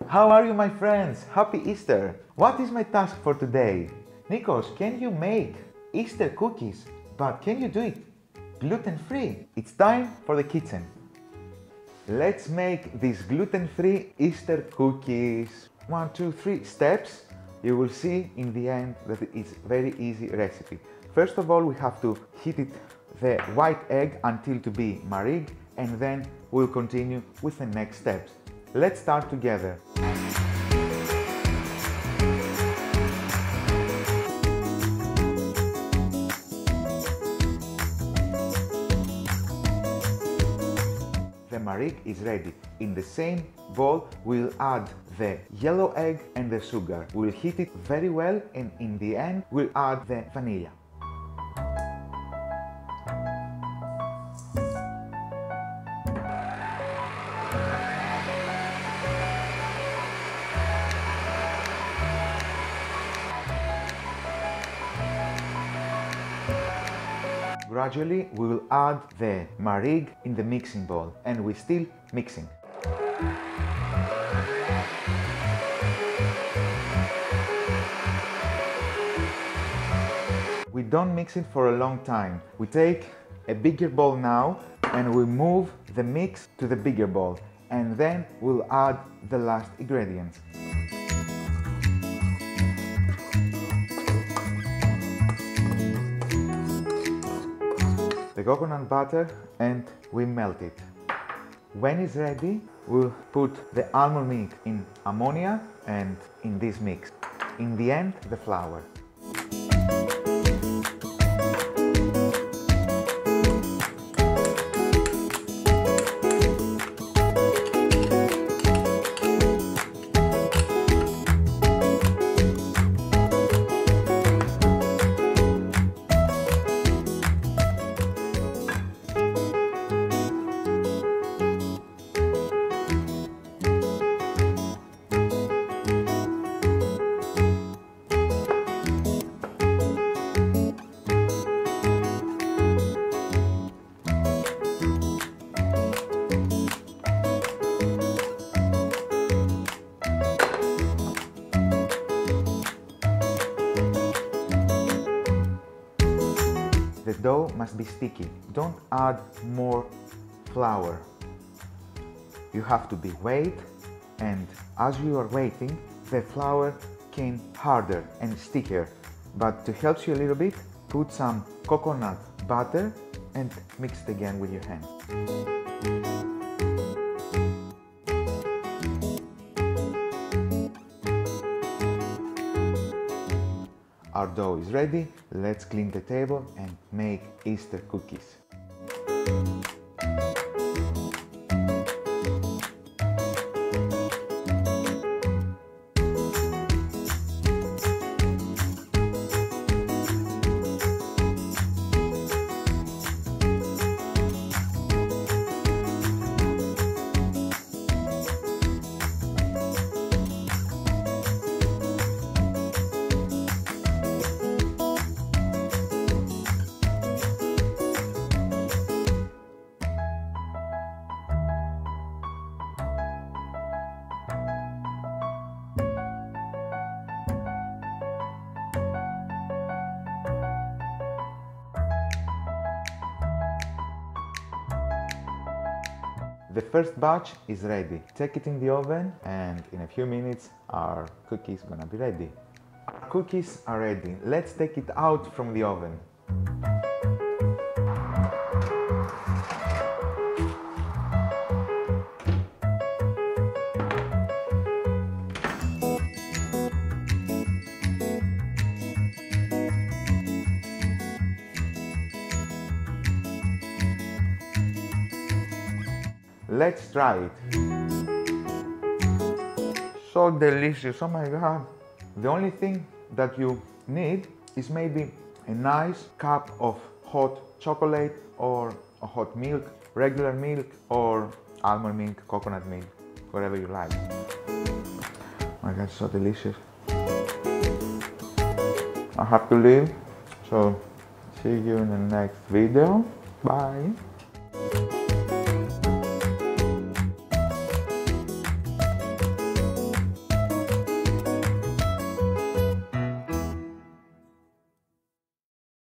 How are you, my friends? Happy Easter! What is my task for today? Nikos, can you make Easter cookies? But can you do it gluten-free? It's time for the kitchen. Let's make these gluten-free Easter cookies. 1, 2, 3 steps. You will see in the end that it's a very easy recipe. First of all, we have to heat the white egg until to be mariged, and then we'll continue with the next steps. Let's start together. The marigue is ready. In the same bowl, we'll add the yellow egg and the sugar. We'll heat it very well, and in the end, we'll add the vanilla. Gradually, we will add the marigue in the mixing bowl, and we're still mixing. We don't mix it for a long time. We take a bigger bowl now, and we move the mix to the bigger bowl, and then we'll add the last ingredients. The coconut butter, and we melt it. When it's ready, we'll put the almond milk in ammonia and in this mix. In the end, the flour. The dough must be sticky. Don't add more flour. You have to be wait, and as you are waiting, the flour can harder and stickier. But to help you a little bit, put some coconut butter and mix it again with your hands. Our dough is ready. Let's clean the table and make Easter cookies. The first batch is ready. Take it in the oven, and in a few minutes our cookies gonna be ready. Our cookies are ready. Let's take it out from the oven. Let's try it. So delicious, oh my god. The only thing that you need is maybe a nice cup of hot chocolate or a hot milk, regular milk or almond milk, coconut milk, whatever you like. Oh my god, so delicious. I have to leave, so see you in the next video. Bye.